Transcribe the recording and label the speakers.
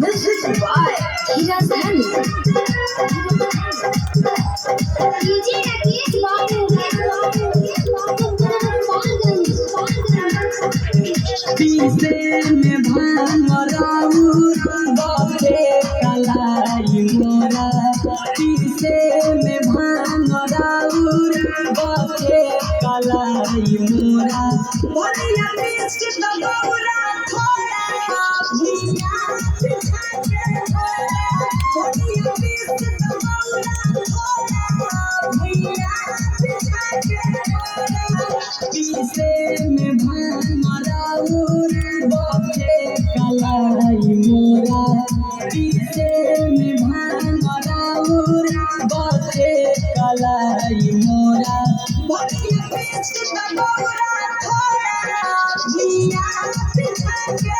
Speaker 1: Music by Hiraz Dhani. DJ Rakesh Babu.
Speaker 2: पीसे में भांग राउर बापे कलाई मोरा पीसे में भांग राउर बापे कलाई मोरा बोलिया पीस दबौरा थोड़ा भैया पिछा के बोलिया पीस दबौरा थोड़ा भैया पिछा के पीसे में भांग राउर बापे कलाई मोरा पीसे में भांग राउर बापे कलाई मोरा बोलिया पीस दबौरा थोड़ा भैया पिछा के